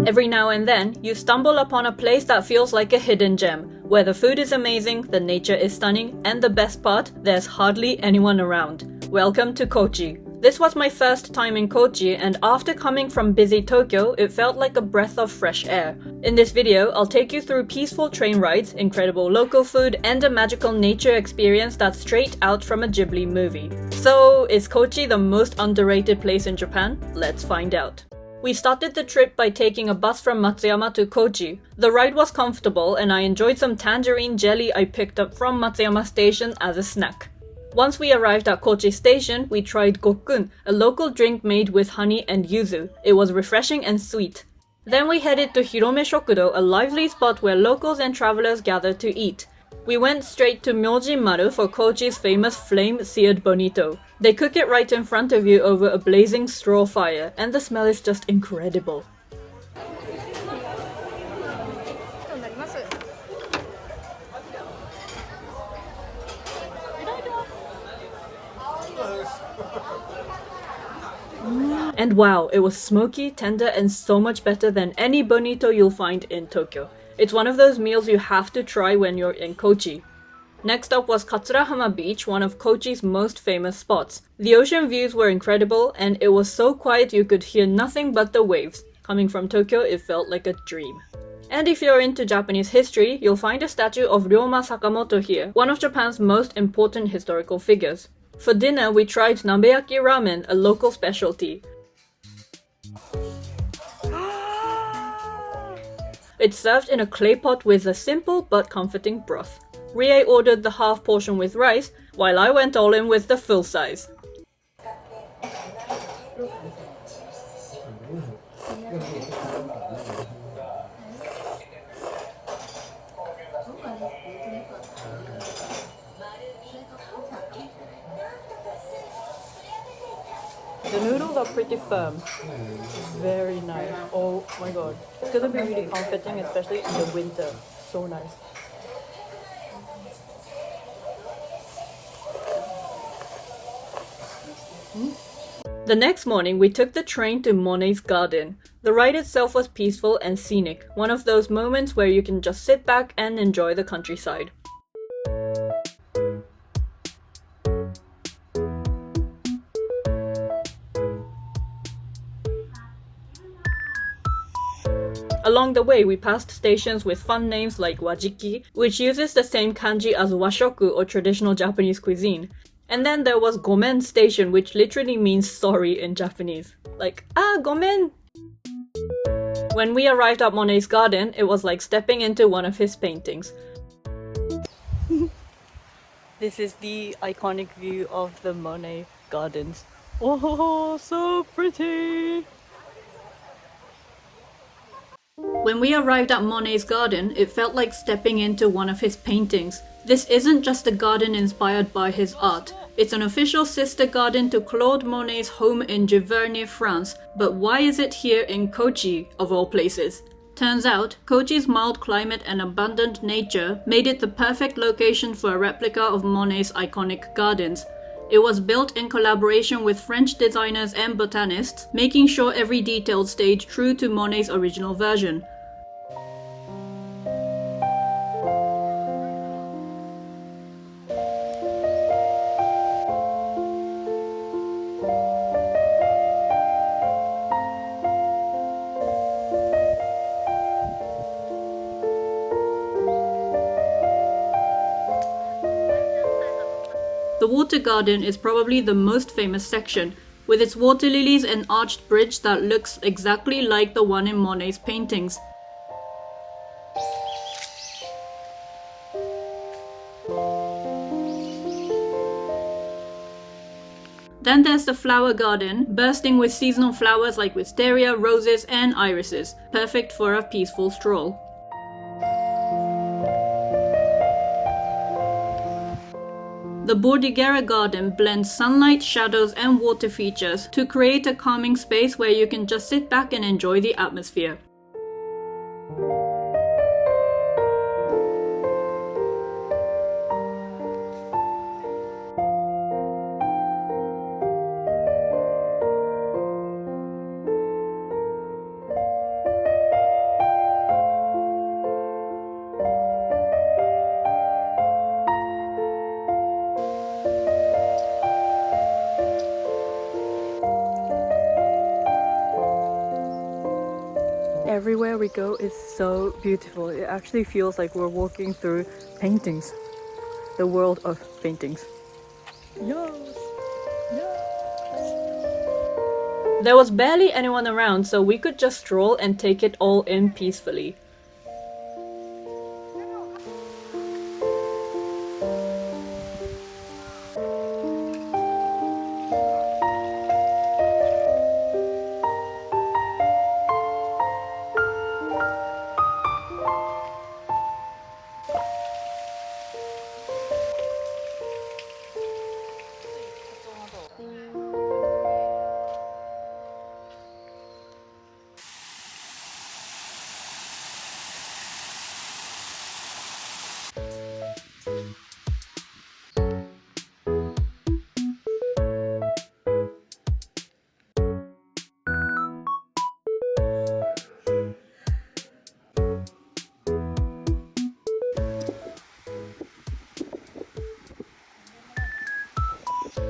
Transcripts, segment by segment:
Every now and then, you stumble upon a place that feels like a hidden gem, where the food is amazing, the nature is stunning, and the best part, there's hardly anyone around. Welcome to Kochi. This was my first time in Kochi, and after coming from busy Tokyo, it felt like a breath of fresh air. In this video, I'll take you through peaceful train rides, incredible local food, and a magical nature experience that's straight out from a Ghibli movie. So, is Kochi the most underrated place in Japan? Let's find out. We started the trip by taking a bus from Matsuyama to Kochi. The ride was comfortable, and I enjoyed some tangerine jelly I picked up from Matsuyama station as a snack. Once we arrived at Kochi station, we tried gokkun, a local drink made with honey and yuzu. It was refreshing and sweet. Then we headed to Hirome Shokudo, a lively spot where locals and travelers gather to eat. We went straight to Myojin-maru for Kochi's famous flame-seared Bonito. They cook it right in front of you over a blazing straw fire, and the smell is just incredible. And wow, it was smoky, tender, and so much better than any bonito you'll find in Tokyo. It's one of those meals you have to try when you're in Kochi. Next up was Katsurahama Beach, one of Kochi's most famous spots. The ocean views were incredible, and it was so quiet you could hear nothing but the waves. Coming from Tokyo, it felt like a dream. And if you're into Japanese history, you'll find a statue of Ryoma Sakamoto here, one of Japan's most important historical figures. For dinner, we tried nabeyaki ramen, a local specialty. It's served in a clay pot with a simple but comforting broth. Rie ordered the half portion with rice, while I went all in with the full size. The noodles are pretty firm. Very nice. Oh my god. It's gonna be really comforting, especially in the winter. So nice. The next morning, we took the train to Monet's garden. The ride itself was peaceful and scenic, one of those moments where you can just sit back and enjoy the countryside. Along the way, we passed stations with fun names like Wajiki, which uses the same kanji as washoku or traditional Japanese cuisine. And then there was Gomen Station, which literally means sorry in Japanese. Like, gomen! When we arrived at Monet's garden, it was like stepping into one of his paintings. This is the iconic view of the Monet gardens. Oh, so pretty! When we arrived at Monet's garden, it felt like stepping into one of his paintings. This isn't just a garden inspired by his art. It's an official sister garden to Claude Monet's home in Giverny, France. But why is it here in Kochi, of all places? Turns out, Kochi's mild climate and abundant nature made it the perfect location for a replica of Monet's iconic gardens. It was built in collaboration with French designers and botanists, making sure every detail stayed true to Monet's original version. The water garden is probably the most famous section, with its water lilies and arched bridge that looks exactly like the one in Monet's paintings. Then there's the flower garden, bursting with seasonal flowers like wisteria, roses, and irises, perfect for a peaceful stroll. The Bordighera garden blends sunlight, shadows, and water features to create a calming space where you can just sit back and enjoy the atmosphere. Everywhere we go is so beautiful. It actually feels like we're walking through paintings. The world of paintings. Yes! There was barely anyone around, so we could just stroll and take it all in peacefully.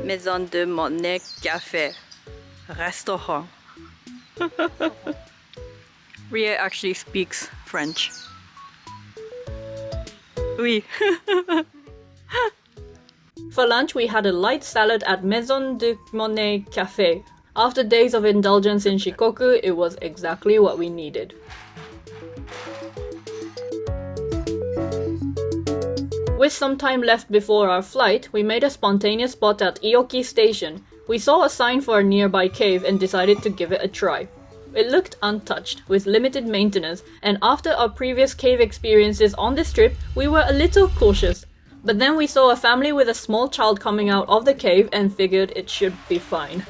Maison de Monet Café. Restaurant. Ria actually speaks French. Oui. For lunch, we had a light salad at Maison de Monet Café. After days of indulgence in Shikoku, it was exactly what we needed. With some time left before our flight, we made a spontaneous spot at Ioki Station. We saw a sign for a nearby cave and decided to give it a try. It looked untouched, with limited maintenance, and after our previous cave experiences on this trip, we were a little cautious. But then we saw a family with a small child coming out of the cave and figured it should be fine.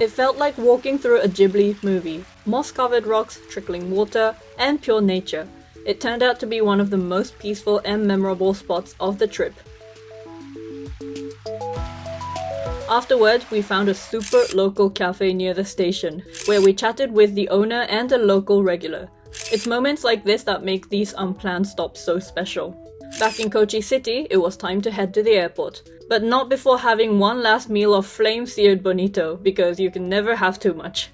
It felt like walking through a Ghibli movie. Moss-covered rocks, trickling water, and pure nature. It turned out to be one of the most peaceful and memorable spots of the trip. Afterward, we found a super local cafe near the station, where we chatted with the owner and a local regular. It's moments like this that make these unplanned stops so special. Back in Kochi City, it was time to head to the airport. But not before having one last meal of flame-seared Bonito, because you can never have too much.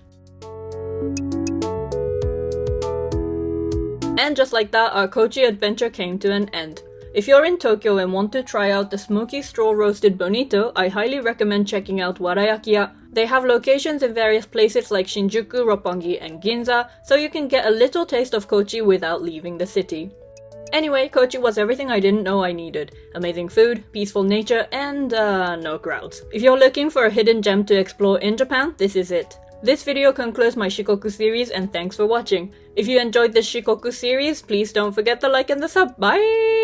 And just like that, our Kochi adventure came to an end. If you're in Tokyo and want to try out the smoky straw-roasted Bonito, I highly recommend checking out Warayakiya. They have locations in various places like Shinjuku, Roppongi and Ginza, so you can get a little taste of Kochi without leaving the city. Anyway, Kochi was everything I didn't know I needed. Amazing food, peaceful nature, and no crowds. If you're looking for a hidden gem to explore in Japan, this is it. This video concludes my Shikoku series and thanks for watching. If you enjoyed this Shikoku series, please don't forget the like and the sub. Bye!